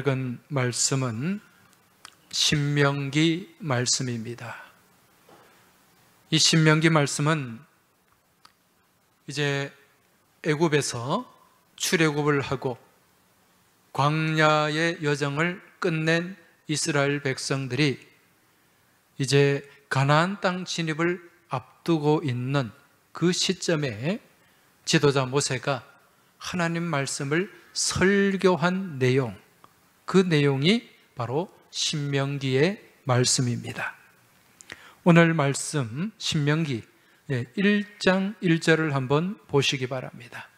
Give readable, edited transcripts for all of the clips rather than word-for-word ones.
읽은 말씀은 신명기 말씀입니다. 이 신명기 말씀은 이제 애굽에서 출애굽을 하고 광야의 여정을 끝낸 이스라엘 백성들이 이제 가나안 땅 진입을 앞두고 있는 그 시점에 지도자 모세가 하나님 말씀을 설교한 내용, 그 내용이 바로 신명기의 말씀입니다. 오늘 말씀 신명기 1장 1절을 한번 보시기 바랍니다.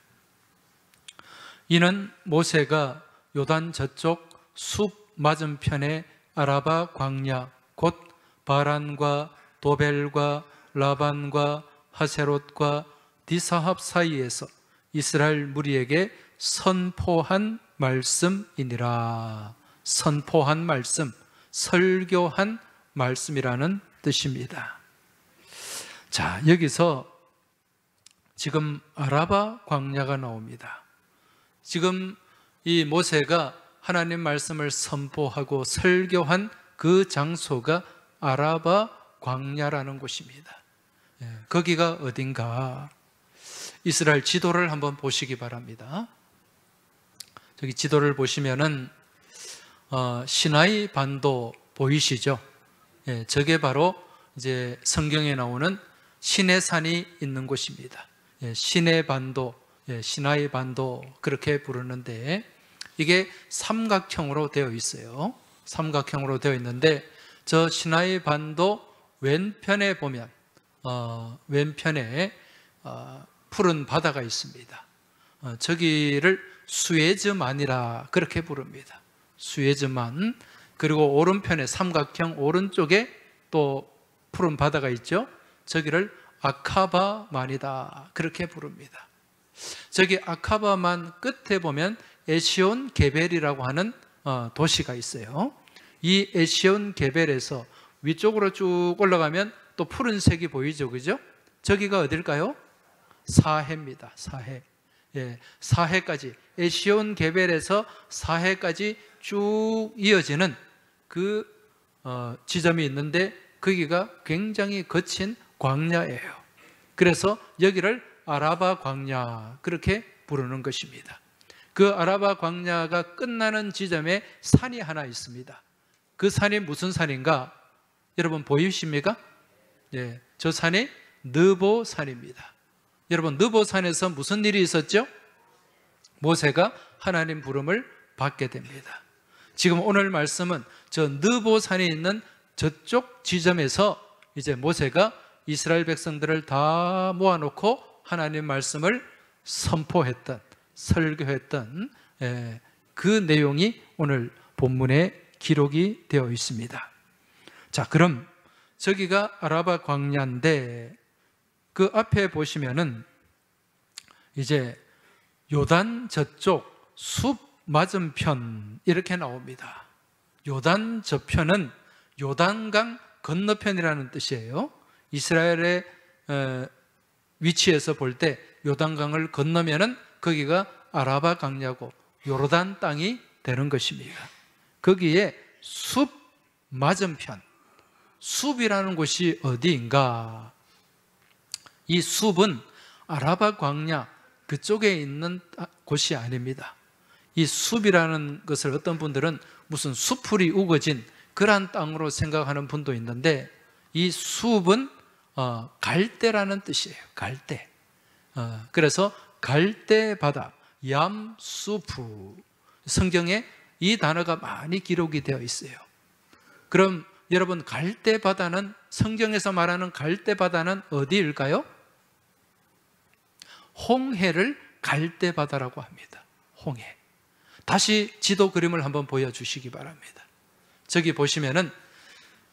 이는 모세가 요단 저쪽 숲 맞은편의 아라바 광야 곧 바란과 도벨과 라반과 하세롯과 디사합 사이에서 이스라엘 무리에게 선포한 말씀이니라. 선포한 말씀, 설교한 말씀이라는 뜻입니다. 자, 여기서 지금 아라바 광야가 나옵니다. 지금 이 모세가 하나님 말씀을 선포하고 설교한 그 장소가 아라바 광야라는 곳입니다. 거기가 어딘가? 이스라엘 지도를 한번 보시기 바랍니다. 저기 지도를 보시면은 시나이 반도 보이시죠? 저게 바로 이제 성경에 나오는 시내산이 있는 곳입니다. 시내 반도, 시나이 반도 그렇게 부르는데 이게 삼각형으로 되어 있어요. 삼각형으로 되어 있는데 저 시나이 반도 왼편에 보면 왼편에 푸른 바다가 있습니다. 저기를 수에즈만이라 그렇게 부릅니다. 수에즈만. 그리고 오른편에 삼각형 오른쪽에 또 푸른 바다가 있죠. 저기를 아카바만이다 그렇게 부릅니다. 저기 아카바만 끝에 보면 에시온 게벨이라고 하는 도시가 있어요. 이 에시온 게벨에서 위쪽으로 쭉 올라가면 또 푸른색이 보이죠, 그죠? 저기가 어딜까요? 사해입니다. 사해. 사해까지, 에시온 게벨에서 사해까지 쭉 이어지는 그 지점이 있는데 거기가 굉장히 거친 광야예요. 그래서 여기를 아라바 광야 그렇게 부르는 것입니다. 그 아라바 광야가 끝나는 지점에 산이 하나 있습니다. 그 산이 무슨 산인가? 여러분 보이십니까? 저 산이 느보산입니다. 여러분 느보산에서 무슨 일이 있었죠? 모세가 하나님 부름을 받게 됩니다. 지금 오늘 말씀은 저 느보산이 있는 저쪽 지점에서 이제 모세가 이스라엘 백성들을 다 모아놓고 하나님 말씀을 선포했던, 설교했던 그 내용이 오늘 본문에 기록이 되어 있습니다. 자, 그럼 저기가 아라바 광야인데 그 앞에 보시면은 이제 요단 저쪽 숲 맞은편 이렇게 나옵니다. 요단 저편은 요단강 건너편이라는 뜻이에요. 이스라엘의 위치에서 볼 때 요단강을 건너면은 거기가 아라바 광야고 요르단 땅이 되는 것입니다. 거기에 숲 맞은편, 숲이라는 곳이 어디인가? 이 숲은 아라바 광야 그쪽에 있는 곳이 아닙니다. 이 숲이라는 것을 어떤 분들은 무슨 수풀이 우거진 그러한 땅으로 생각하는 분도 있는데 이 숲은 갈대라는 뜻이에요. 갈대. 그래서 갈대 바다, 얌수프. 성경에 이 단어가 많이 기록이 되어 있어요. 그럼 여러분 갈대 바다는 성경에서 말하는 갈대 바다는 어디일까요? 홍해를 갈대 바다라고 합니다. 홍해. 다시 지도 그림을 한번 보여주시기 바랍니다. 저기 보시면은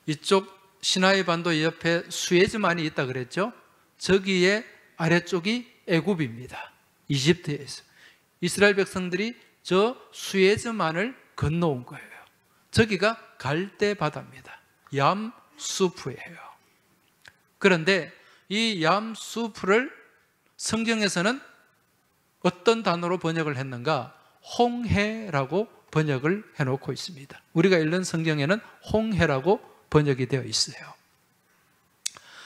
이쪽 시나이 반도 옆에 수에즈만이 있다 그랬죠? 저기에 아래쪽이 애굽입니다. 이집트에서 이스라엘 백성들이 저 수에즈만을 건너온 거예요. 저기가 갈대 바다입니다. 얌수프예요. 그런데 이 얌수프를 성경에서는 어떤 단어로 번역을 했는가? 홍해라고 번역을 해놓고 있습니다. 우리가 읽는 성경에는 홍해라고 번역이 되어 있어요.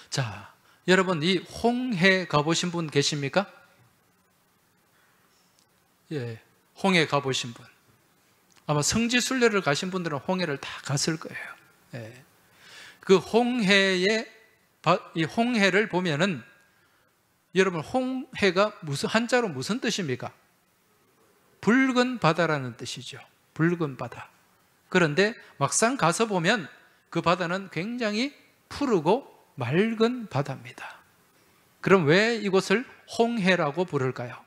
자, 여러분 이 홍해 가보신 분 계십니까? 예, 홍해 가보신 분. 아마 성지순례를 가신 분들은 홍해를 다 갔을 거예요. 예. 그 이 홍해를 보면은 여러분 홍해가 한자로 무슨 뜻입니까? 붉은 바다라는 뜻이죠. 붉은 바다. 그런데 막상 가서 보면 그 바다는 굉장히 푸르고 맑은 바다입니다. 그럼 왜 이곳을 홍해라고 부를까요?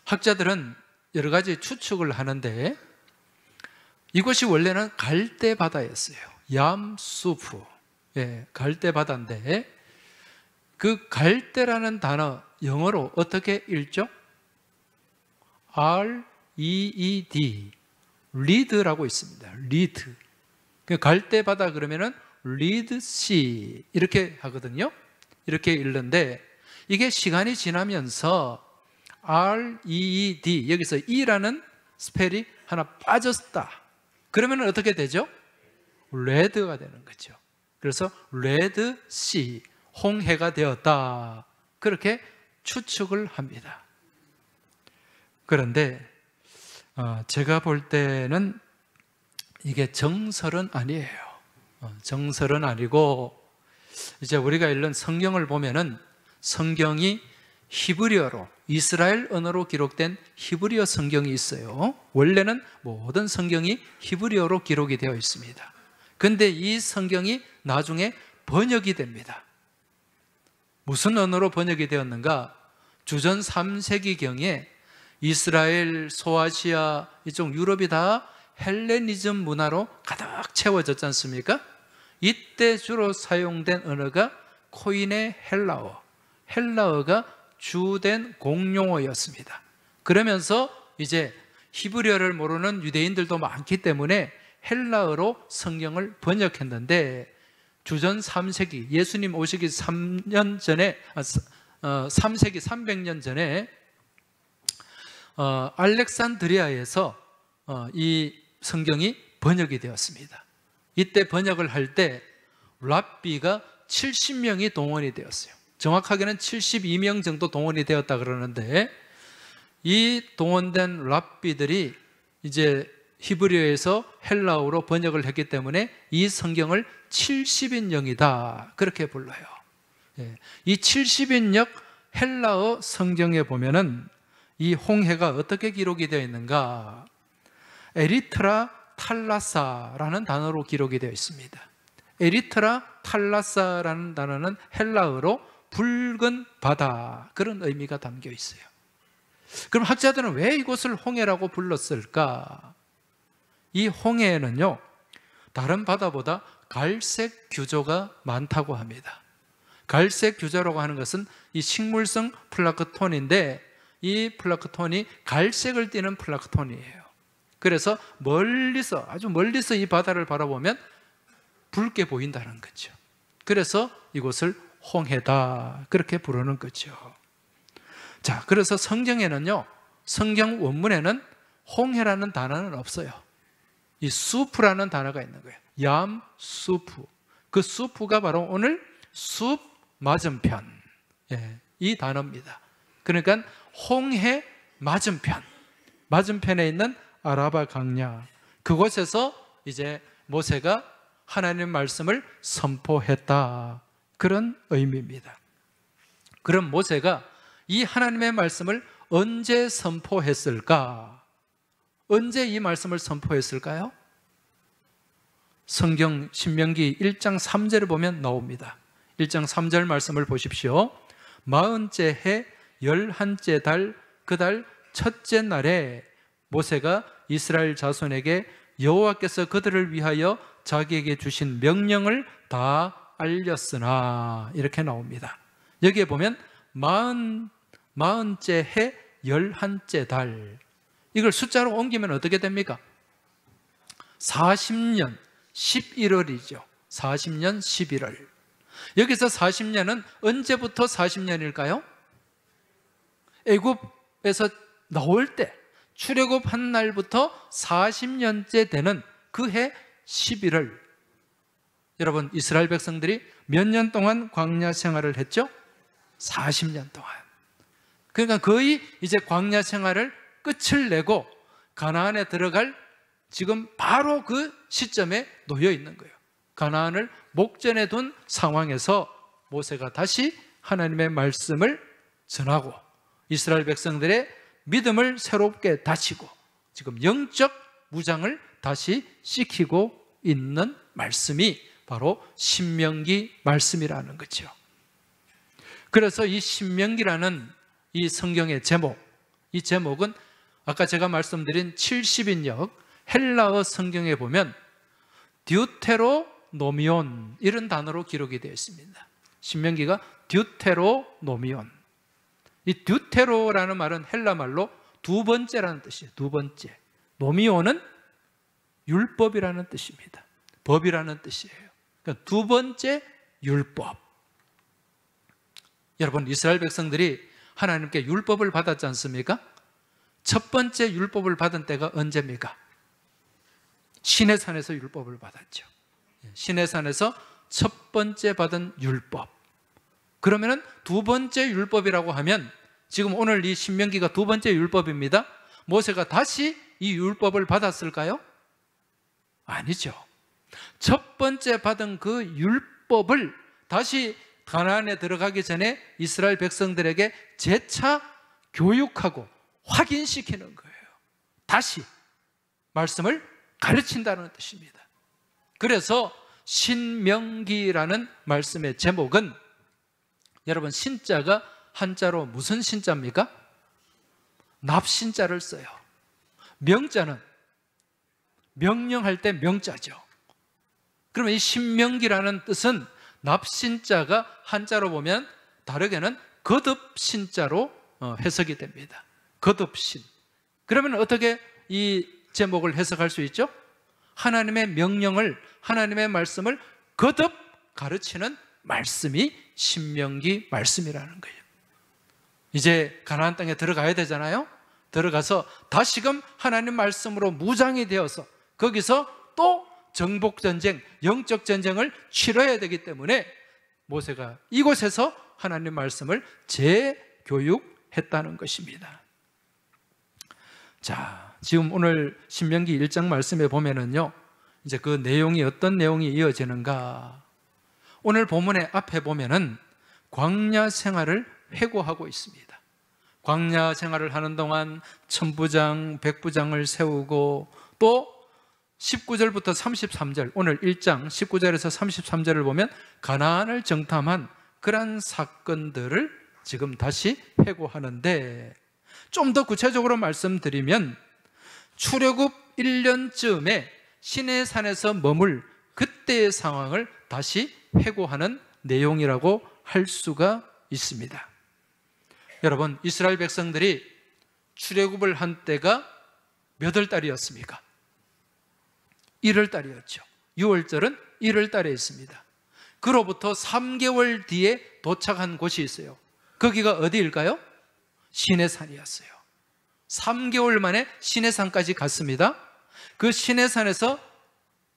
학자들은 여러 가지 추측을 하는데 이곳이 원래는 갈대 바다였어요. 얌수프. 예, 갈대 바다인데 그 갈대라는 단어 영어로 어떻게 읽죠? R-E-E-D 리드라고 있습니다. 리드. 갈대 바다 그러면은 리드 씨 이렇게 하거든요. 이렇게 읽는데 이게 시간이 지나면서 R-E-E-D 여기서 E라는 스펠이 하나 빠졌다. 그러면 어떻게 되죠? 레드가 되는 거죠. 그래서 레드 씨, 홍해가 되었다. 그렇게 추측을 합니다. 그런데 제가 볼 때는 이게 정설은 아니에요. 정설은 아니고 이제 우리가 읽는 성경을 보면은 성경이 히브리어로 이스라엘 언어로 기록된 히브리어 성경이 있어요. 원래는 모든 성경이 히브리어로 기록이 되어 있습니다. 근데 이 성경이 나중에 번역이 됩니다. 무슨 언어로 번역이 되었는가? 주전 3세기경에 이스라엘, 소아시아, 이쪽 유럽이 다 헬레니즘 문화로 가득 채워졌지 않습니까? 이때 주로 사용된 언어가 코인의 헬라어, 헬라어가 주된 공용어였습니다. 그러면서 이제 히브리어를 모르는 유대인들도 많기 때문에 헬라어로 성경을 번역했는데 주전 3세기, 예수님 오시기 3년 전에, 3세기 300년 전에 알렉산드리아에서 이 성경이 번역이 되었습니다. 이때 번역을 할 때 랍비가 70명이 동원이 되었어요. 정확하게는 72명 정도 동원이 되었다 그러는데 이 동원된 랍비들이 이제 히브리어에서 헬라어로 번역을 했기 때문에 이 성경을 70인역이다 그렇게 불러요. 이 70인역 헬라어 성경에 보면은 이 홍해가 어떻게 기록이 되어 있는가? 에리트라 탈라사라는 단어로 기록이 되어 있습니다. 에리트라 탈라사라는 단어는 헬라어로 붉은 바다 그런 의미가 담겨 있어요. 그럼 학자들은 왜 이곳을 홍해라고 불렀을까? 이 홍해에는요 다른 바다보다 갈색 규조가 많다고 합니다. 갈색 규조라고 하는 것은 이 식물성 플랑크톤인데 이 플랑크톤이 갈색을 띠는 플랑크톤이에요. 그래서 멀리서 아주 멀리서 이 바다를 바라보면 붉게 보인다는 거죠. 그래서 이곳을 홍해다 그렇게 부르는 거죠. 자, 그래서 성경에는요 성경 원문에는 홍해라는 단어는 없어요. 이 수프라는 단어가 있는 거예요. 얌 수프. 그 수프가 바로 오늘 숲 맞은편 이 단어입니다. 그러니까 홍해 맞은편, 맞은편에 있는 아라바 강야 그곳에서 이제 모세가 하나님의 말씀을 선포했다 그런 의미입니다. 그럼 모세가 이 하나님의 말씀을 언제 선포했을까? 언제 이 말씀을 선포했을까요? 성경 신명기 1장 3절을 보면 나옵니다. 1장 3절 말씀을 보십시오. 40째 해 11째 달 그 달 첫째 날에 모세가 이스라엘 자손에게 여호와께서 그들을 위하여 자기에게 주신 명령을 다 알렸으나 이렇게 나옵니다. 여기에 보면 40째 해 11째 달 이걸 숫자로 옮기면 어떻게 됩니까? 40년 11월이죠. 40년 11월. 여기서 40년은 언제부터 40년일까요? 애굽에서 나올 때 출애굽한 날부터 40년째 되는 그 해 11월, 여러분 이스라엘 백성들이 몇 년 동안 광야 생활을 했죠? 40년 동안. 그러니까 거의 이제 광야 생활을 끝을 내고 가나안에 들어갈 지금 바로 그 시점에 놓여 있는 거예요. 가나안을 목전에 둔 상황에서 모세가 다시 하나님의 말씀을 전하고 이스라엘 백성들의 믿음을 새롭게 다지고 지금 영적 무장을 다시 시키고 있는 말씀이 바로 신명기 말씀이라는 거죠. 그래서 이 신명기라는 이 성경의 제목, 이 제목은 아까 제가 말씀드린 70인역 헬라어 성경에 보면 듀테로노미온 이런 단어로 기록이 되어 있습니다. 신명기가 듀테로노미온. 이 듀테로라는 말은 헬라 말로 두 번째라는 뜻이에요. 두 번째. 노미온은 율법이라는 뜻입니다. 법이라는 뜻이에요. 그러니까 두 번째 율법. 여러분 이스라엘 백성들이 하나님께 율법을 받았지 않습니까? 첫 번째 율법을 받은 때가 언제입니까? 시내산에서 율법을 받았죠. 시내산에서 첫 번째 받은 율법. 그러면은 두 번째 율법이라고 하면 지금 오늘 이 신명기가 두 번째 율법입니다. 모세가 다시 이 율법을 받았을까요? 아니죠. 첫 번째 받은 그 율법을 다시 가나안에 들어가기 전에 이스라엘 백성들에게 재차 교육하고 확인시키는 거예요. 다시 말씀을 가르친다는 뜻입니다. 그래서 신명기라는 말씀의 제목은 여러분 신자가 한자로 무슨 신자입니까? 납신자를 써요. 명자는 명령할 때 명자죠. 그러면 이 신명기라는 뜻은 납신자가 한자로 보면 다르게는 거듭신자로 해석이 됩니다. 거듭신. 그러면 어떻게 이 제목을 해석할 수 있죠? 하나님의 명령을, 하나님의 말씀을 거듭 가르치는 말씀이 신명기 말씀이라는 거예요. 이제 가나안 땅에 들어가야 되잖아요. 들어가서 다시금 하나님 말씀으로 무장이 되어서 거기서 또 정복전쟁, 영적 전쟁을 치러야 되기 때문에 모세가 이곳에서 하나님 말씀을 재교육했다는 것입니다. 자, 지금 오늘 신명기 1장 말씀에 보면은요, 이제 그 내용이 어떤 내용이 이어지는가? 오늘 본문의 앞에 보면은 광야 생활을 회고하고 있습니다. 광야 생활을 하는 동안 천부장, 백부장을 세우고 또 19절부터 33절, 오늘 1장 19절에서 33절을 보면 가나안을 정탐한 그러한 사건들을 지금 다시 회고하는데, 좀 더 구체적으로 말씀드리면 출애굽 1년쯤에 시내산에서 머물 그때의 상황을 다시 회고하는 내용이라고 할 수가 있습니다. 여러분, 이스라엘 백성들이 출애굽을 한 때가 몇 월 달이었습니까? 1월 달이었죠. 6월절은 1월 달에 있습니다. 그로부터 3개월 뒤에 도착한 곳이 있어요. 거기가 어디일까요? 시내산이었어요. 3개월 만에 시내산까지 갔습니다. 그 시내산에서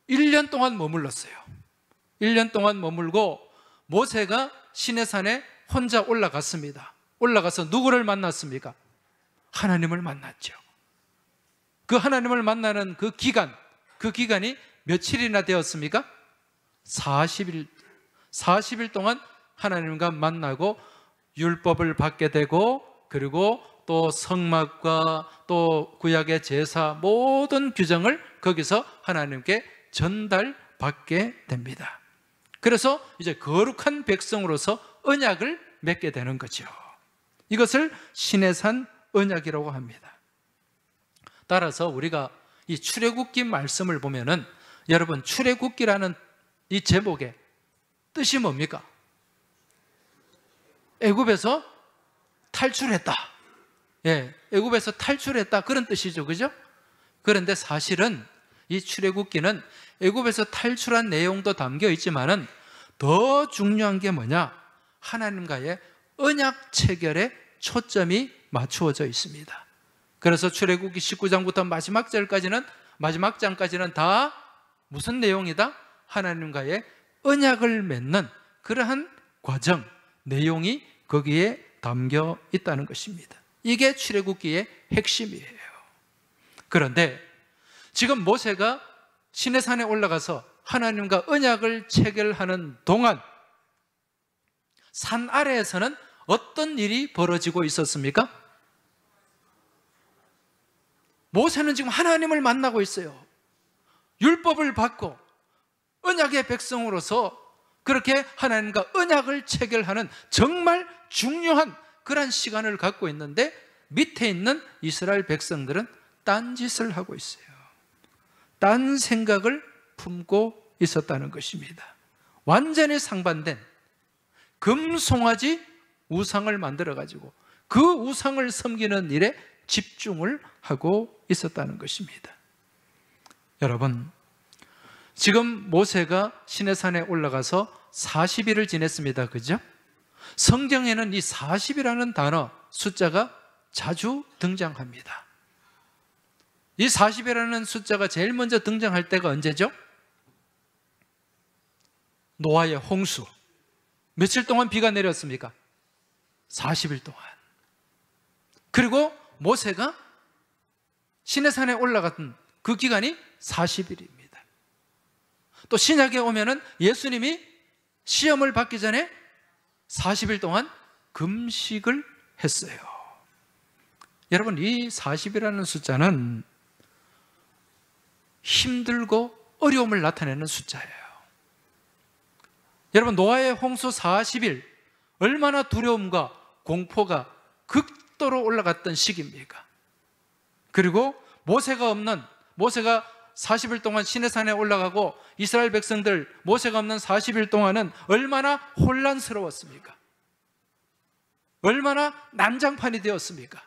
1년 동안 머물렀어요. 1년 동안 머물고 모세가 시내산에 혼자 올라갔습니다. 올라가서 누구를 만났습니까? 하나님을 만났죠. 그 하나님을 만나는 그 기간이 며칠이나 되었습니까? 40일 동안 하나님과 만나고 율법을 받게 되고, 그리고 또 성막과 또 구약의 제사 모든 규정을 거기서 하나님께 전달받게 됩니다. 그래서 이제 거룩한 백성으로서 언약을 맺게 되는 거죠. 이것을 시내산 언약이라고 합니다. 따라서 우리가 이 출애굽기 말씀을 보면은, 여러분 출애굽기라는 이 제목의 뜻이 뭡니까? 애굽에서 탈출했다. 예, 애굽에서 탈출했다, 그런 뜻이죠, 그죠? 그런데 사실은 이 출애굽기는 애굽에서 탈출한 내용도 담겨 있지만은 더 중요한 게 뭐냐? 하나님과의 언약 체결에 초점이 맞추어져 있습니다. 그래서 출애굽기 19장부터 마지막 장까지는 다 무슨 내용이다? 하나님과의 언약을 맺는 그러한 과정, 내용이 거기에 담겨 있다는 것입니다. 이게 출애굽기의 핵심이에요. 그런데 지금 모세가 시내산에 올라가서 하나님과 언약을 체결하는 동안 산 아래에서는 어떤 일이 벌어지고 있었습니까? 모세는 지금 하나님을 만나고 있어요. 율법을 받고 언약의 백성으로서 그렇게 하나님과 언약을 체결하는 정말 중요한 그런 시간을 갖고 있는데, 밑에 있는 이스라엘 백성들은 딴짓을 하고 있어요. 딴 생각을 품고 있었다는 것입니다. 완전히 상반된 금송아지 우상을 만들어가지고 그 우상을 섬기는 일에 집중을 하고 있었다는 것입니다. 여러분, 지금 모세가 시내산에 올라가서 40일을 지냈습니다. 그죠? 성경에는 이 40이라는 단어, 숫자가 자주 등장합니다. 이 40이라는 숫자가 제일 먼저 등장할 때가 언제죠? 노아의 홍수. 며칠 동안 비가 내렸습니까? 40일 동안. 그리고 모세가 시내산에 올라갔던 그 기간이 40일입니다. 또 신약에 오면은 예수님이 시험을 받기 전에 40일 동안 금식을 했어요. 여러분, 이 40이라는 숫자는 힘들고 어려움을 나타내는 숫자예요. 여러분, 노아의 홍수 40일, 얼마나 두려움과 공포가 극도로 올라갔던 시기입니까? 그리고 모세가 40일 동안 시내산에 올라가고 이스라엘 백성들 모세가 없는 40일 동안은 얼마나 혼란스러웠습니까? 얼마나 난장판이 되었습니까?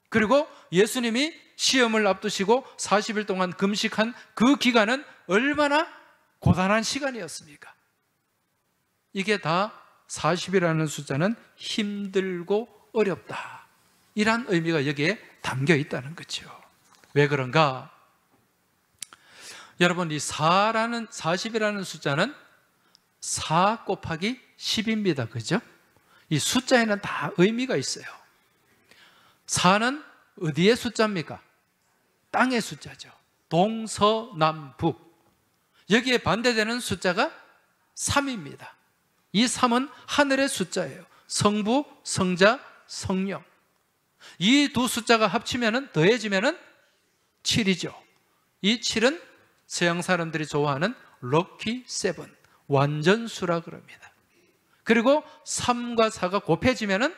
그리고 예수님이 시험을 앞두시고 40일 동안 금식한 그 기간은 얼마나 고단한 시간이었습니까? 이게 다 40이라는 숫자는 힘들고 어렵다, 이란 의미가 여기에 담겨 있다는 거죠. 왜 그런가? 여러분, 이 40이라는 숫자는 4 곱하기 10입니다. 그죠? 이 숫자에는 다 의미가 있어요. 4는 어디의 숫자입니까? 땅의 숫자죠. 동서남북. 여기에 반대되는 숫자가 3입니다. 이 3은 하늘의 숫자예요. 성부, 성자, 성령. 이 두 숫자가 합치면, 더해지면 7이죠. 이 7은 서양 사람들이 좋아하는 럭키 세븐, 완전수라 그럽니다. 그리고 3과 4가 곱해지면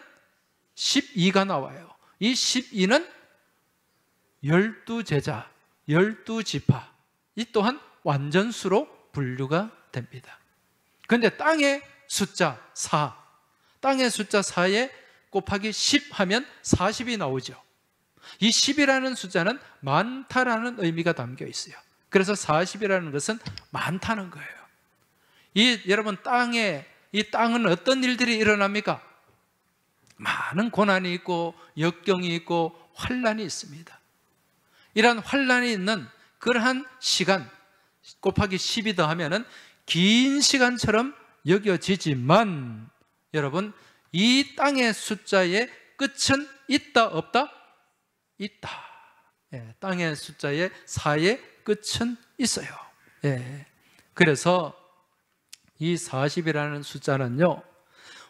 12가 나와요. 이 12는 12제자, 12지파, 이 또한 완전수로 분류가 됩니다. 그런데 땅의 숫자 4, 땅의 숫자 4에 곱하기 10 하면 40이 나오죠. 이 10이라는 숫자는 많다라는 의미가 담겨 있어요. 그래서 40이라는 것은 많다는 거예요. 여러분, 이 땅은 어떤 일들이 일어납니까? 많은 고난이 있고 역경이 있고 환란이 있습니다. 이러한 환란이 있는 그러한 시간 곱하기 10이 더하면 긴 시간처럼 여겨지지만, 여러분, 이 땅의 숫자의 끝은 있다 없다? 있다. 땅의 숫자의 4의 끝은 있어요. 그래서 이 40이라는 숫자는요,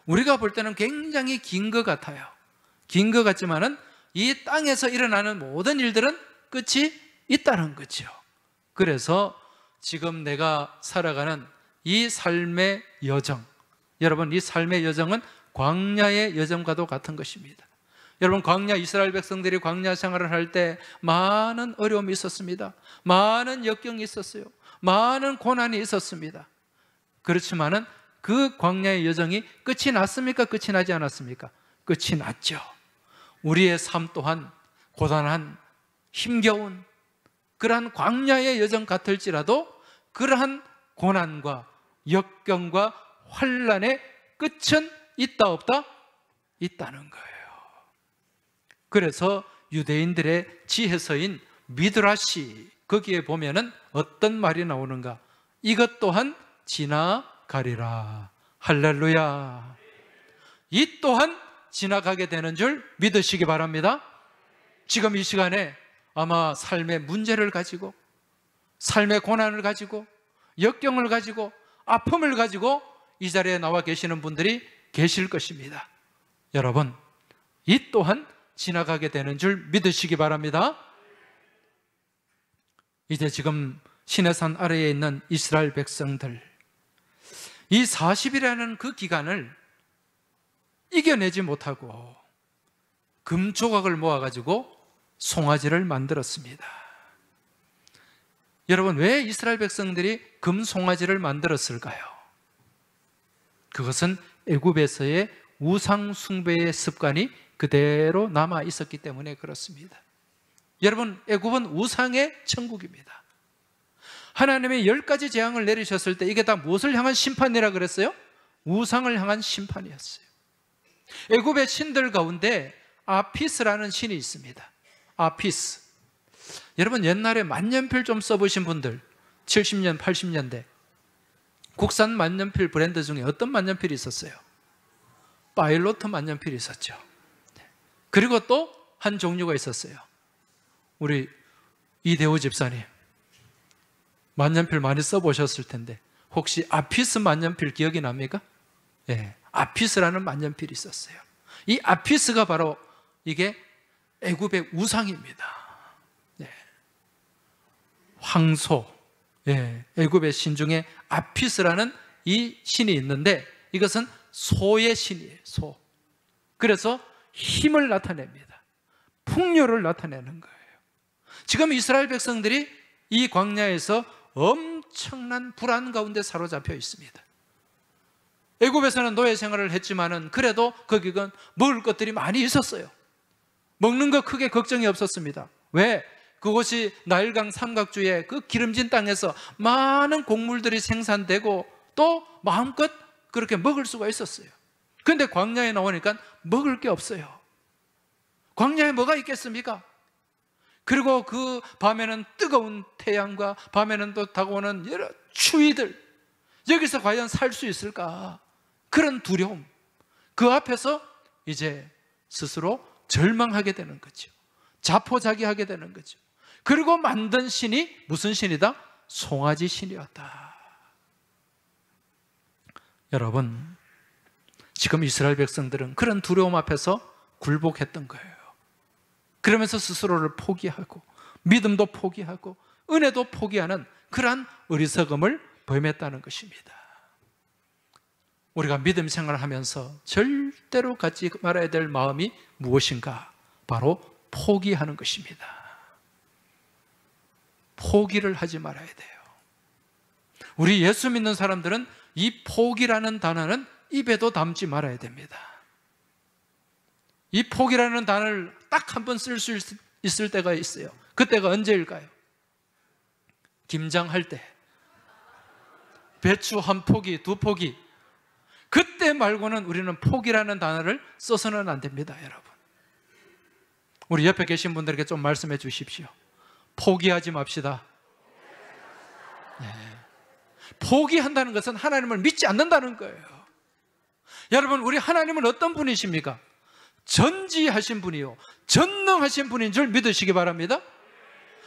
우리가 볼 때는 굉장히 긴 것 같아요. 긴 것 같지만은 이 땅에서 일어나는 모든 일들은 끝이 있다는 거죠. 그래서 지금 내가 살아가는 이 삶의 여정, 여러분, 이 삶의 여정은 광야의 여정과도 같은 것입니다. 여러분, 이스라엘 백성들이 광야 생활을 할 때 많은 어려움이 있었습니다. 많은 역경이 있었어요. 많은 고난이 있었습니다. 그렇지만은 그 광야의 여정이 끝이 났습니까? 끝이 나지 않았습니까? 끝이 났죠. 우리의 삶 또한 고단한, 힘겨운 그러한 광야의 여정 같을지라도 그러한 고난과 역경과 환란의 끝은 있다 없다? 있다는 거예요. 그래서 유대인들의 지혜서인 미드라시, 거기에 보면은 어떤 말이 나오는가? 이것 또한 지나가리라. 할렐루야. 이 또한 지나가게 되는 줄 믿으시기 바랍니다. 지금 이 시간에 아마 삶의 문제를 가지고, 삶의 고난을 가지고, 역경을 가지고, 아픔을 가지고 이 자리에 나와 계시는 분들이 계실 것입니다. 여러분, 이 또한 지나가게 되는 줄 믿으시기 바랍니다. 이제 지금 시내산 아래에 있는 이스라엘 백성들, 이 40일이라는 그 기간을 이겨내지 못하고 금 조각을 모아가지고 송아지를 만들었습니다. 여러분, 왜 이스라엘 백성들이 금 송아지를 만들었을까요? 그것은 애굽에서의 우상 숭배의 습관이 그대로 남아 있었기 때문에 그렇습니다. 여러분, 애굽은 우상의 천국입니다. 하나님의 10가지 재앙을 내리셨을 때 이게 다 무엇을 향한 심판이라 그랬어요? 우상을 향한 심판이었어요. 애굽의 신들 가운데 아피스라는 신이 있습니다. 아피스. 여러분, 옛날에 만년필 좀 써보신 분들, 70년, 80년대 국산 만년필 브랜드 중에 어떤 만년필이 있었어요? 파일로트 만년필이 있었죠. 그리고 또 한 종류가 있었어요. 우리 이대호 집사님 만년필 많이 써보셨을 텐데 혹시 아피스 만년필 기억이 납니까? 예, 아피스라는 만년필이 있었어요. 이 아피스가 바로 이게 애굽의 우상입니다. 예. 황소, 예, 애굽의 신 중에 아피스라는 이 신이 있는데 이것은 소의 신이에요. 소. 그래서 힘을 나타냅니다. 풍요를 나타내는 거예요. 지금 이스라엘 백성들이 이 광야에서 엄청난 불안 가운데 사로잡혀 있습니다. 애굽에서는 노예 생활을 했지만은 그래도 거기는 먹을 것들이 많이 있었어요. 먹는 거 크게 걱정이 없었습니다. 왜? 그곳이 나일강 삼각주의 그 기름진 땅에서 많은 곡물들이 생산되고 또 마음껏 그렇게 먹을 수가 있었어요. 그런데 광야에 나오니까 먹을 게 없어요. 광야에 뭐가 있겠습니까? 그리고 그 밤에는 뜨거운 태양과 밤에는 또 다가오는 여러 추위들, 여기서 과연 살 수 있을까? 그런 두려움, 그 앞에서 이제 스스로 절망하게 되는 거죠. 자포자기하게 되는 거죠. 그리고 만든 신이 무슨 신이다? 송아지 신이었다. 여러분, 지금 이스라엘 백성들은 그런 두려움 앞에서 굴복했던 거예요. 그러면서 스스로를 포기하고 믿음도 포기하고 은혜도 포기하는 그러한 어리석음을 범했다는 것입니다. 우리가 믿음 생활을 하면서 절대로 갖지 말아야 될 마음이 무엇인가? 바로 포기하는 것입니다. 포기를 하지 말아야 돼요. 우리 예수 믿는 사람들은 이 포기라는 단어는 입에도 담지 말아야 됩니다. 이 포기라는 단어를 딱 한 번 쓸 수 있을 때가 있어요. 그때가 언제일까요? 김장할 때, 배추 한 포기, 두 포기, 그때 말고는 우리는 포기라는 단어를 써서는 안 됩니다, 여러분. 우리 옆에 계신 분들에게 좀 말씀해 주십시오. 포기하지 맙시다. 네. 포기한다는 것은 하나님을 믿지 않는다는 거예요. 여러분, 우리 하나님은 어떤 분이십니까? 전지하신 분이요, 전능하신 분인 줄 믿으시기 바랍니다.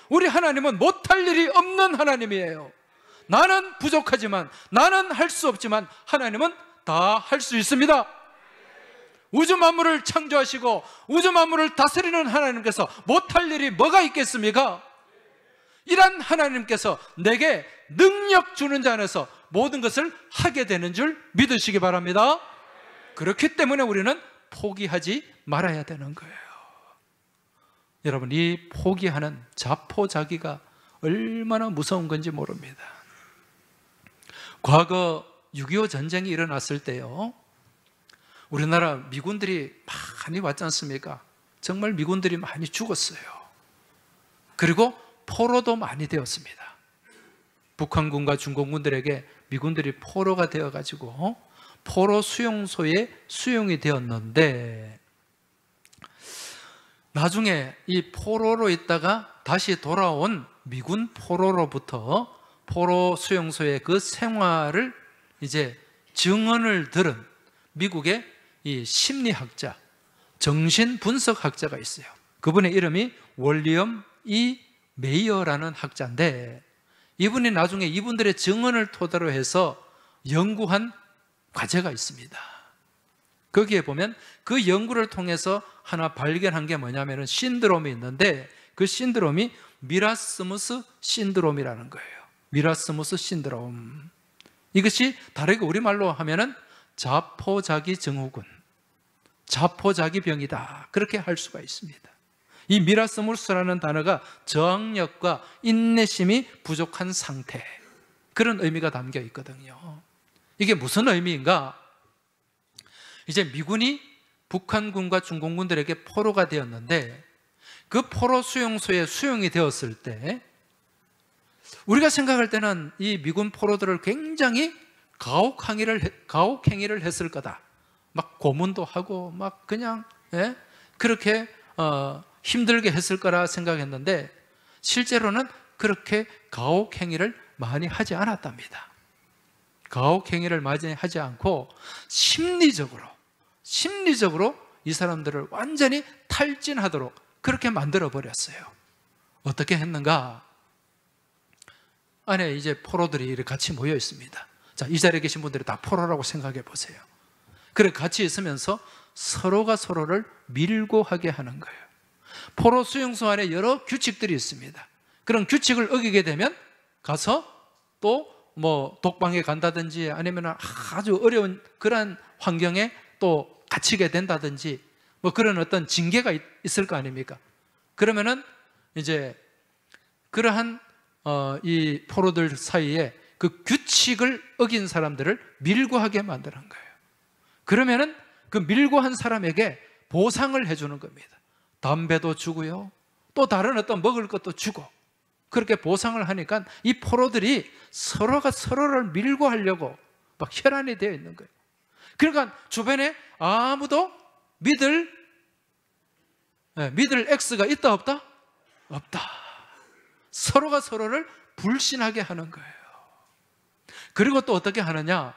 우리 하나님은 못할 일이 없는 하나님이에요. 나는 부족하지만, 나는 할 수 없지만 하나님은 다 할 수 있습니다. 우주 만물을 창조하시고 우주 만물을 다스리는 하나님께서 못할 일이 뭐가 있겠습니까? 이런 하나님께서 내게 능력 주는 자 안에서 모든 것을 하게 되는 줄 믿으시기 바랍니다. 그렇기 때문에 우리는 포기하지 말아야 되는 거예요. 여러분, 이 포기하는 자포자기가 얼마나 무서운 건지 모릅니다. 과거 6.25 전쟁이 일어났을 때요, 우리나라 미군들이 많이 왔지 않습니까? 정말 미군들이 많이 죽었어요. 그리고 포로도 많이 되었습니다. 북한군과 중공군들에게 미군들이 포로가 되어가지고 포로 수용소에 수용이 되었는데, 나중에 이 포로로 있다가 다시 돌아온 미군 포로로부터 포로 수용소의 그 생활을 이제 증언을 들은 미국의 이 심리학자, 정신분석학자가 있어요. 그분의 이름이 월리엄 E. 메이어라는 학자인데, 이분이 나중에 이분들의 증언을 토대로 해서 연구한 과제가 있습니다. 거기에 보면 그 연구를 통해서 하나 발견한 게 뭐냐면 신드롬이 있는데, 그 신드롬이 미라스무스 신드롬이라는 거예요. 미라스무스 신드롬. 이것이 다르게 우리말로 하면은 자포자기 증후군, 자포자기병이다, 그렇게 할 수가 있습니다. 이 미라스무스라는 단어가 저항력과 인내심이 부족한 상태, 그런 의미가 담겨 있거든요. 이게 무슨 의미인가? 이제 미군이 북한군과 중공군들에게 포로가 되었는데, 그 포로 수용소에 수용이 되었을 때 우리가 생각할 때는 이 미군 포로들을 굉장히 가혹행위를 했을 거다. 막 고문도 하고 막 그냥 그렇게 힘들게 했을 거라 생각했는데, 실제로는 그렇게 가혹행위를 많이 하지 않았답니다. 가혹행위를 많이 하지 않고 심리적으로 이 사람들을 완전히 탈진하도록 그렇게 만들어 버렸어요. 어떻게 했는가? 안에 이제 포로들이 이렇게 같이 모여 있습니다. 자, 이 자리에 계신 분들이 다 포로라고 생각해 보세요. 그래 같이 있으면서 서로가 서로를 밀고 하게 하는 거예요. 포로 수용소 안에 여러 규칙들이 있습니다. 그런 규칙을 어기게 되면 가서 또 뭐 독방에 간다든지, 아니면 아주 어려운 그런 환경에 또 갇히게 된다든지, 뭐 그런 어떤 징계가 있을 거 아닙니까? 그러면은 이제 그러한 이 포로들 사이에 그 규칙을 어긴 사람들을 밀고 하게 만드는 거예요. 그러면은 그 밀고 한 사람에게 보상을 해주는 겁니다. 담배도 주고요, 또 다른 어떤 먹을 것도 주고, 그렇게 보상을 하니까 이 포로들이 서로가 서로를 밀고 하려고 막 혈안이 되어 있는 거예요. 그러니까 주변에 아무도 믿을 X가 있다 없다? 없다. 서로가 서로를 불신하게 하는 거예요. 그리고 또 어떻게 하느냐?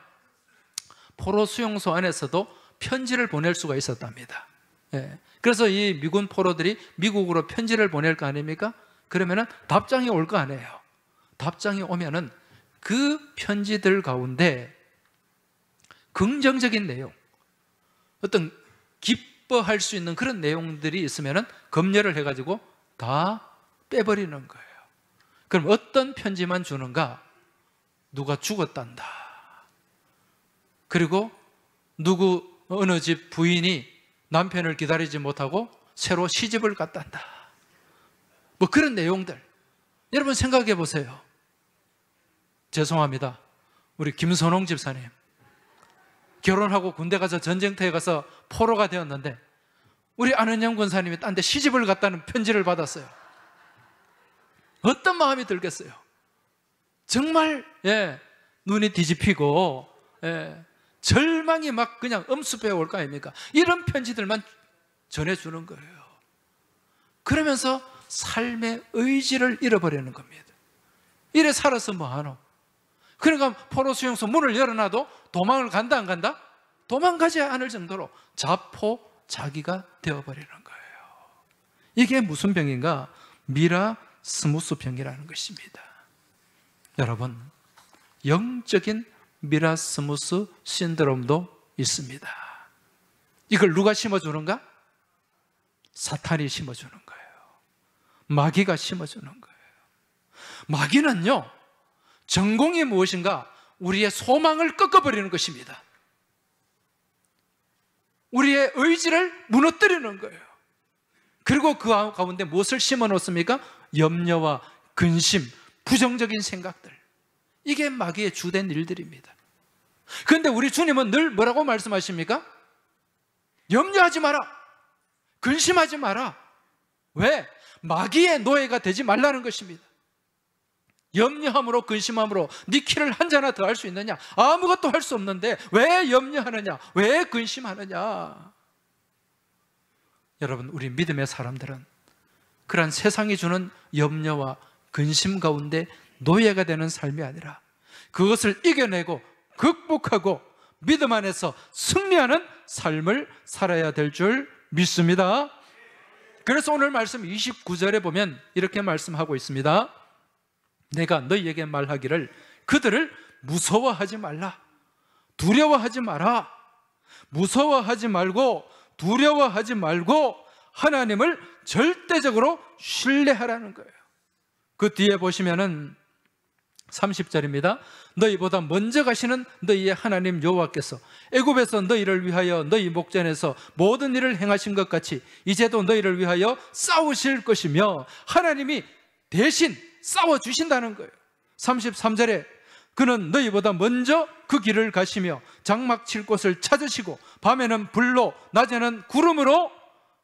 포로 수용소 안에서도 편지를 보낼 수가 있었답니다. 그래서 이 미군 포로들이 미국으로 편지를 보낼 거 아닙니까? 그러면은 답장이 올 거 아니에요. 답장이 오면은 그 편지들 가운데 긍정적인 내용, 어떤 기뻐할 수 있는 그런 내용들이 있으면은 검열을 해가지고 다 빼버리는 거예요. 그럼 어떤 편지만 주는가? 누가 죽었단다, 그리고 어느 집 부인이 남편을 기다리지 못하고 새로 시집을 갔단다, 뭐 그런 내용들. 여러분 생각해 보세요. 죄송합니다, 우리 김선홍 집사님 결혼하고 군대 가서 전쟁터에 가서 포로가 되었는데, 우리 안은영 군사님이 딴 데 시집을 갔다는 편지를 받았어요. 어떤 마음이 들겠어요? 정말 눈이 뒤집히고 절망이 막 그냥 엄습해 올 거 아닙니까? 이런 편지들만 전해주는 거예요. 그러면서 삶의 의지를 잃어버리는 겁니다. 이래 살아서 뭐하노? 그러니까 포로 수용소 문을 열어놔도 도망을 간다 안 간다? 도망가지 않을 정도로 자포자기가 되어버리는 거예요. 이게 무슨 병인가? 미라스무스 병이라는 것입니다. 여러분, 영적인 미라스무스 신드롬도 있습니다. 이걸 누가 심어주는가? 사탄이 심어주는 거예요. 마귀가 심어주는 거예요. 마귀는요, 전공이 무엇인가? 우리의 소망을 꺾어버리는 것입니다. 우리의 의지를 무너뜨리는 거예요. 그리고 그 가운데 무엇을 심어 놓습니까? 염려와 근심, 부정적인 생각들. 이게 마귀의 주된 일들입니다. 그런데 우리 주님은 늘 뭐라고 말씀하십니까? 염려하지 마라, 근심하지 마라. 왜? 마귀의 노예가 되지 말라는 것입니다. 염려함으로 근심함으로 네 키를 한 자나 더 할 수 있느냐? 아무것도 할 수 없는데 왜 염려하느냐? 왜 근심하느냐? 여러분, 우리 믿음의 사람들은 그러한 세상이 주는 염려와 근심 가운데 노예가 되는 삶이 아니라 그것을 이겨내고 극복하고 믿음 안에서 승리하는 삶을 살아야 될 줄 믿습니다. 그래서 오늘 말씀 29절에 보면 이렇게 말씀하고 있습니다. 내가 너희에게 말하기를 그들을 무서워하지 말라. 두려워하지 마라. 무서워하지 말고 두려워하지 말고 하나님을 절대적으로 신뢰하라는 거예요. 그 뒤에 보시면은 30절입니다. 너희보다 먼저 가시는 너희의 하나님 여호와께서 애굽에서 너희를 위하여 너희 목전에서 모든 일을 행하신 것 같이 이제도 너희를 위하여 싸우실 것이며 하나님이 대신 싸워주신다는 거예요. 33절에 그는 너희보다 먼저 그 길을 가시며 장막 칠 곳을 찾으시고 밤에는 불로 낮에는 구름으로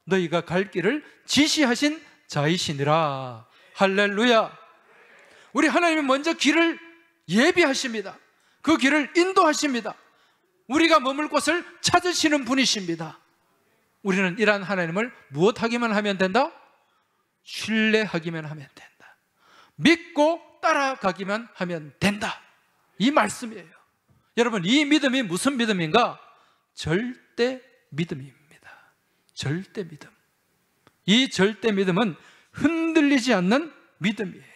너희가 갈 길을 지시하신 자이시니라. 할렐루야. 우리 하나님이 먼저 길을 예비하십니다. 그 길을 인도하십니다. 우리가 머물 곳을 찾으시는 분이십니다. 우리는 이러한 하나님을 무엇하기만 하면 된다? 신뢰하기만 하면 된다. 믿고 따라가기만 하면 된다. 이 말씀이에요. 여러분, 이 믿음이 무슨 믿음인가? 절대 믿음입니다. 절대 믿음. 이 절대 믿음은 흔들리지 않는 믿음이에요.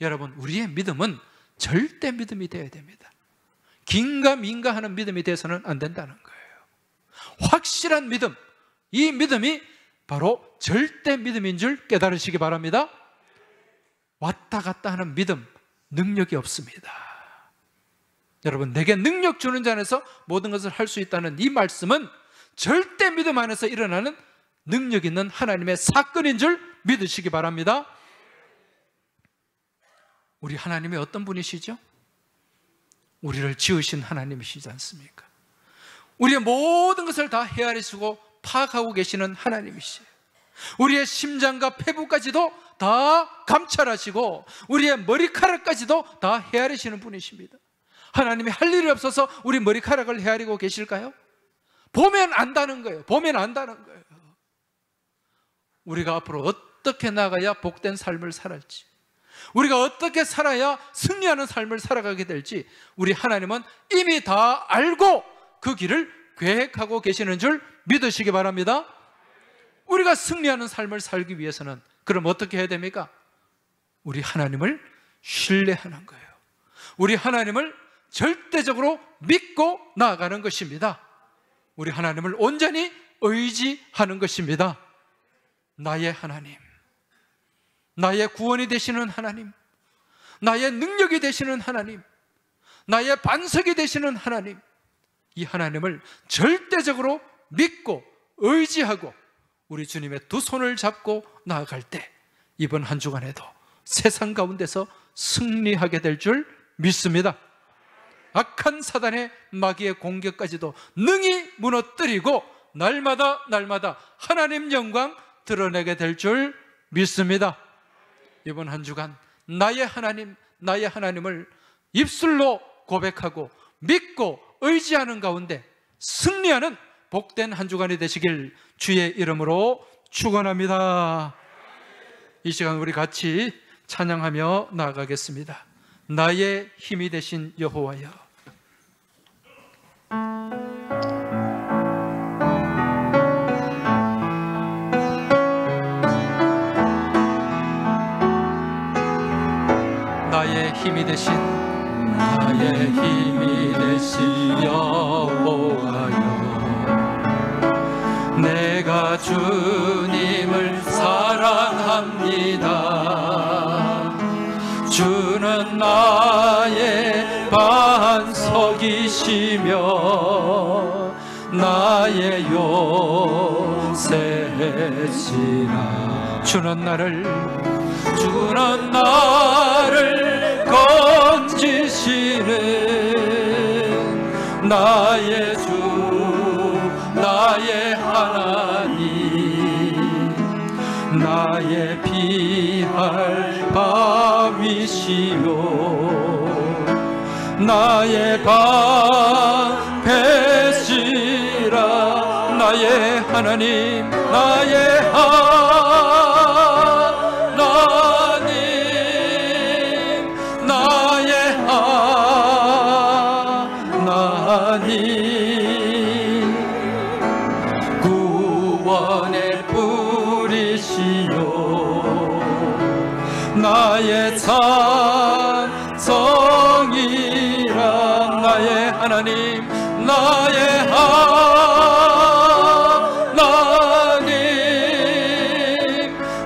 여러분, 우리의 믿음은 절대 믿음이 되어야 됩니다. 긴가민가 하는 믿음이 돼서는 안 된다는 거예요. 확실한 믿음, 이 믿음이 바로 절대 믿음인 줄 깨달으시기 바랍니다. 왔다 갔다 하는 믿음, 능력이 없습니다. 여러분, 내게 능력 주는 자 안에서 모든 것을 할 수 있다는 이 말씀은 절대 믿음 안에서 일어나는 능력 있는 하나님의 사건인 줄 믿으시기 바랍니다. 우리 하나님이 어떤 분이시죠? 우리를 지으신 하나님이시지 않습니까? 우리의 모든 것을 다 헤아리시고 파악하고 계시는 하나님이시에요. 우리의 심장과 폐부까지도 다 감찰하시고 우리의 머리카락까지도 다 헤아리시는 분이십니다. 하나님이 할 일이 없어서 우리 머리카락을 헤아리고 계실까요? 보면 안다는 거예요. 보면 안다는 거예요. 우리가 앞으로 어떻게 나가야 복된 삶을 살았지, 우리가 어떻게 살아야 승리하는 삶을 살아가게 될지 우리 하나님은 이미 다 알고 그 길을 계획하고 계시는 줄 믿으시기 바랍니다. 우리가 승리하는 삶을 살기 위해서는 그럼 어떻게 해야 됩니까? 우리 하나님을 신뢰하는 거예요. 우리 하나님을 절대적으로 믿고 나아가는 것입니다. 우리 하나님을 온전히 의지하는 것입니다. 나의 하나님, 나의 구원이 되시는 하나님, 나의 능력이 되시는 하나님, 나의 반석이 되시는 하나님, 이 하나님을 절대적으로 믿고 의지하고 우리 주님의 두 손을 잡고 나아갈 때 이번 한 주간에도 세상 가운데서 승리하게 될 줄 믿습니다. 악한 사단의 마귀의 공격까지도 능히 무너뜨리고 날마다 하나님 영광 드러내게 될 줄 믿습니다. 이번 한 주간 나의 하나님, 나의 하나님을 입술로 고백하고 믿고 의지하는 가운데 승리하는 복된 한 주간이 되시길 주의 이름으로 축원합니다. 이 시간 우리 같이 찬양하며 나아가겠습니다. 나의 힘이 되신 여호와여. 나의 힘이 되신, 나의 힘이 되신 여호와여, 내가 주님을 사랑합니다. 주는 나의 반석이시며 나의 요새시라. 주는 나를 건지시는 나의 주, 나의 하나님, 나의 피할 밤이시요 나의 방패시라. 나의 하나님, 나의 하나님, 나의 하나님, 구원의 뿌리시요 나의 찬성이라. 나의 하나님, 나의 하나님,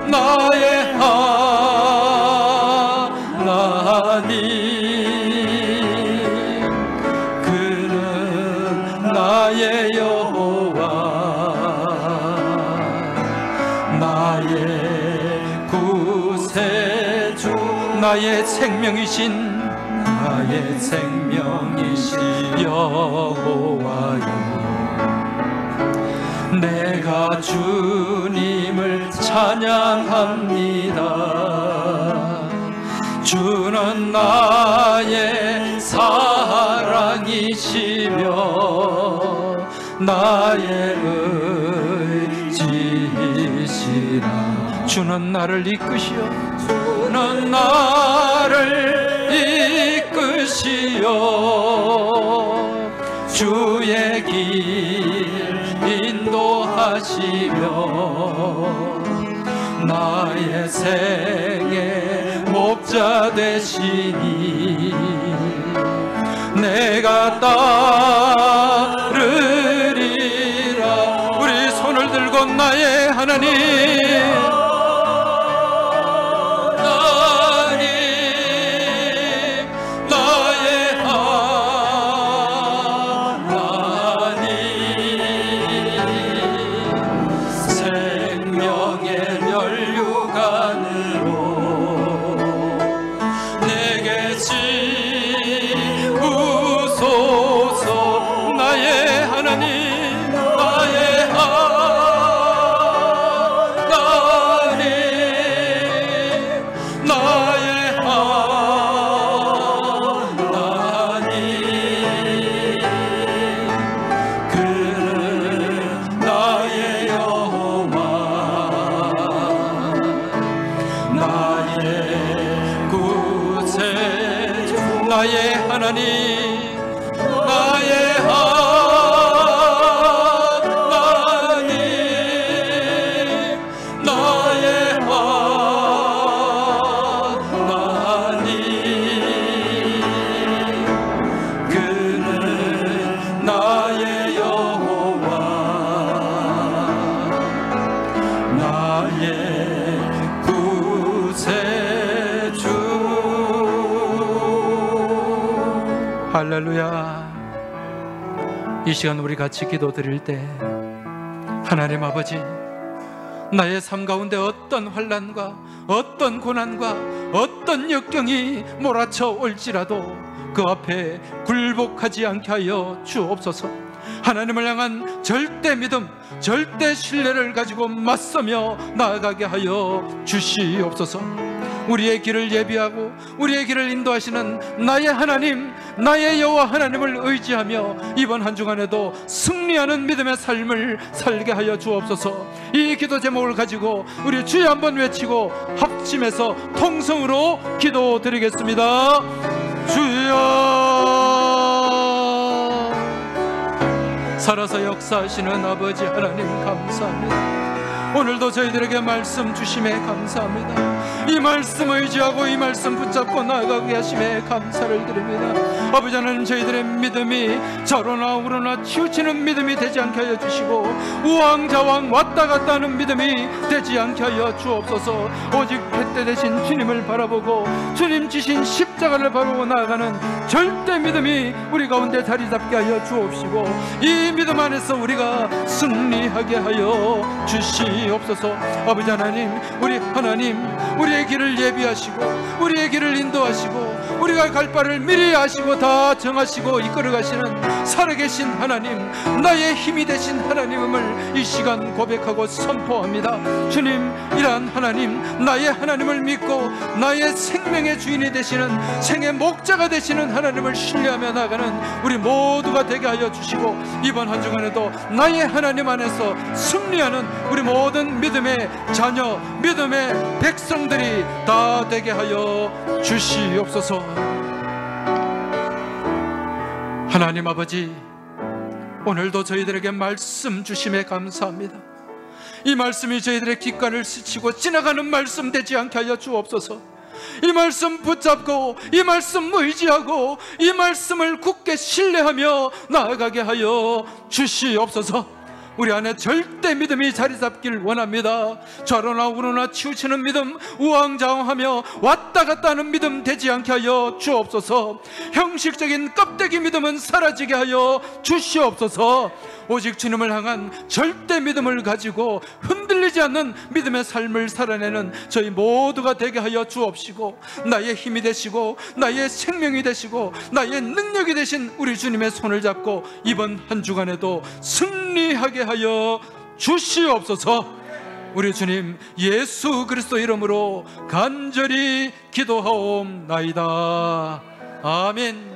나의 하나님, 그는 나의 여호와, 나의 구세주, 나의 생명이신, 나의 생명이신 여호와여. 내가 주님을 찬양합니다. 주는 나의 사랑이시며 나의 의지시라. 주는 나를 이끄시어, 주는 나를 이끄시어 주의 길 인도하시며 나의 생의 목자 되시니 내가 따르리라. 우리 손을 들고 나의 하나님, 나의 하나님, 나의 하나님, 나의 하나님, 그는 나의 여호와, 나의 구세주. 할렐루야. 이 시간 우리 같이 기도드릴 때 하나님 아버지, 나의 삶 가운데 어떤 환난과 어떤 고난과 어떤 역경이 몰아쳐 올지라도 그 앞에 굴복하지 않게 하여 주옵소서. 하나님을 향한 절대 믿음, 절대 신뢰를 가지고 맞서며 나아가게 하여 주시옵소서. 우리의 길을 예비하고 우리의 길을 인도하시는 나의 하나님, 나의 여호와 하나님을 의지하며 이번 한 주간에도 승리하는 믿음의 삶을 살게 하여 주옵소서. 이 기도 제목을 가지고 우리 주여 한번 외치고 합심해서 통성으로 기도드리겠습니다. 주여, 살아서 역사하시는 아버지 하나님 감사합니다. 오늘도 저희들에게 말씀 주심에 감사합니다. 이 말씀 의지하고 이 말씀 붙잡고 나아가게 하심에 감사를 드립니다. 아버지 하나님, 저희들의 믿음이 저로나 우로나 치우치는 믿음이 되지 않게 하여 주시고 우왕좌왕 왔다 갔다 하는 믿음이 되지 않게 하여 주옵소서. 오직 그때 되신 주님을 바라보고 주님 지신 십자가를 바라보고 나아가는 절대 믿음이 우리 가운데 자리 잡게 하여 주옵시고 이 믿음 안에서 우리가 승리하게 하여 주시옵소서. 주시옵소서. 아버지 하나님, 우리 하나님, 우리의 길을 예비하시고 우리의 길을 인도하시고 우리가 갈 바를 미리 아시고 다 정하시고 이끌어가시는 살아계신 하나님, 나의 힘이 되신 하나님을 이 시간 고백하고 선포합니다. 주님, 이러한 하나님, 나의 하나님을 믿고 나의 생명의 주인이 되시는, 생의 목자가 되시는 하나님을 신뢰하며 나가는 우리 모두가 되게 하여 주시고, 이번 한 주간에도 나의 하나님 안에서 승리하는 우리 모든 믿음의 자녀, 믿음의 백성들이 다 되게 하여 주시옵소서. 하나님 아버지, 오늘도 저희들에게 말씀 주심에 감사합니다. 이 말씀이 저희들의 귓가를 스치고 지나가는 말씀 되지 않게 하여 주옵소서. 이 말씀 붙잡고 이 말씀 의지하고 이 말씀을 굳게 신뢰하며 나아가게 하여 주시옵소서. 우리 안에 절대 믿음이 자리 잡길 원합니다. 좌로나 우로나 치우치는 믿음, 우왕좌왕하며 왔다 갔다 하는 믿음 되지 않게 하여 주옵소서. 형식적인 껍데기 믿음은 사라지게 하여 주시옵소서. 오직 주님을 향한 절대 믿음을 가지고 흔들리지 않는 믿음의 삶을 살아내는 저희 모두가 되게 하여 주옵시고, 나의 힘이 되시고 나의 생명이 되시고 나의 능력이 되신 우리 주님의 손을 잡고 이번 한 주간에도 승리하게 하여 주시옵소서. 우리 주님 예수 그리스도 이름으로 간절히 기도하옵나이다. 아멘.